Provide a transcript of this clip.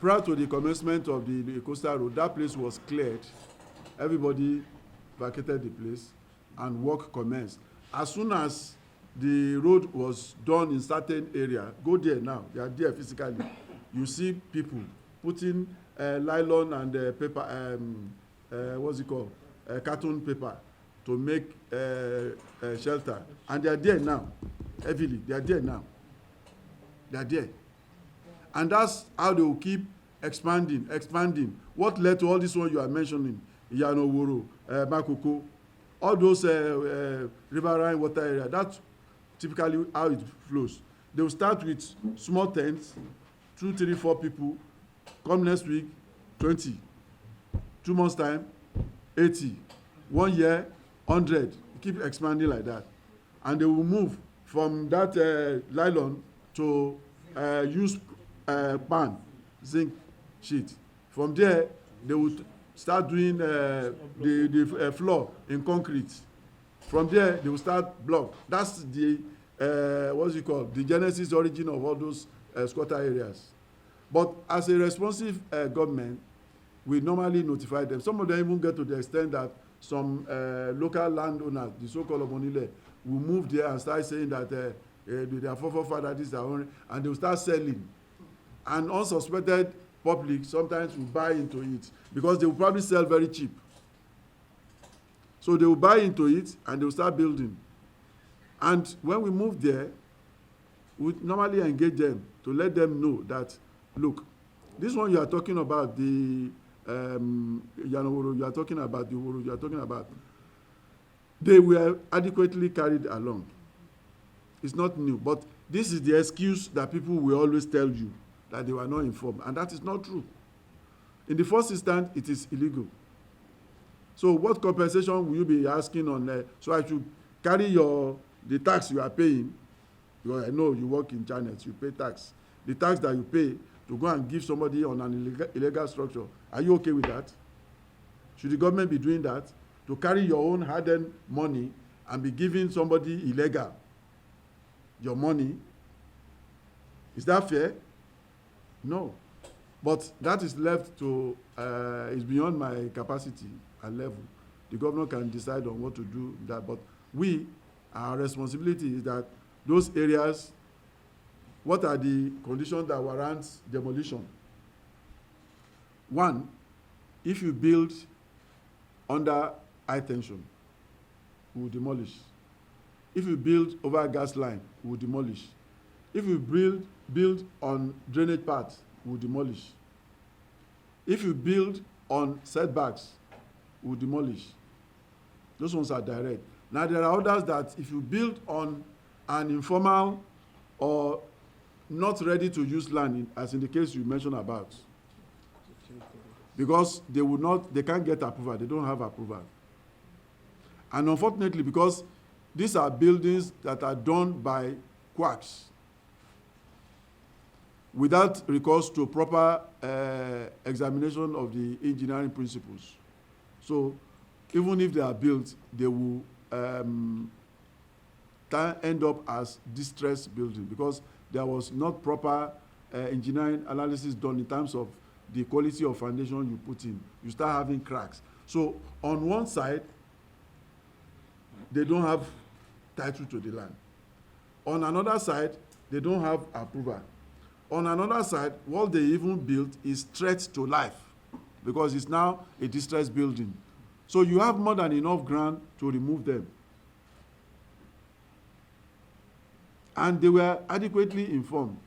prior to the commencement of the coastal road, that place was cleared. Everybody vacated the place and work commenced. As soon as the road was done in certain area, go there now, they are there physically. You see people putting nylon and paper, what's it called, carton paper to make shelter. And they are there now, heavily, they are there now. They are there. And that's how they will keep expanding. What led to all this one you are mentioning, Oworo, Makoko, all those riverine water area, that's typically how it flows. They will start with small tents, 2, 3, 4 people. Come next week, 20. 2 months time, 80. 1 year, 100. Keep expanding like that. And they will move from that nylon to use pan, zinc sheet. From there, they will start doing the floor in concrete. From there, they will start block. That's the what's it called? The genesis origin of all those squatter areas. But as a responsive government, we normally notify them. Some of them even get to the extent that some local landowners, the so-called Omonile, will move there and start saying that their forefathers, this is their own, and they will start selling. And unsuspected public sometimes will buy into it because they will probably sell very cheap. So they will buy into it and they will start building. And when we move there, we normally engage them to let them know that, look, this one you are talking about, the Oworo, you are talking about, the Oworo, you are talking about, they were adequately carried along. It's not new, but this is the excuse that people will always tell you, that they were not informed, and that is not true. In the first instance, it is illegal. So what compensation will you be asking on? So I should carry the tax you are paying, because I know you work in channels, you pay tax. The tax that you pay to go and give somebody on an illegal structure, are you okay with that? Should the government be doing that? To carry your own hard-earned money and be giving somebody illegal your money? Is that fair? No. But that is left to, is beyond my capacity and level. The governor can decide on what to do with that. But our responsibility is that those areas, what are the conditions that warrant demolition? One, if you build under high tension, we will demolish. If you build over a gas line, we will demolish. If you build on drainage paths, we will demolish. If you build on setbacks, we will demolish. Those ones are direct. Now there are others that if you build on an informal or not ready to use land, as in the case you mentioned about, because they can't get approval, they don't have approval. And unfortunately, because these are buildings that are done by quacks without recourse to proper examination of the engineering principles. So even if they are built, they will end up as distressed building because there was not proper engineering analysis done in terms of the quality of foundation you put in. You start having cracks. So on one side, they don't have title to the land. On another side, they don't have approval. On another side, what they even built is threat to life because it's now a distressed building. So you have more than enough ground to remove them. And they were adequately informed.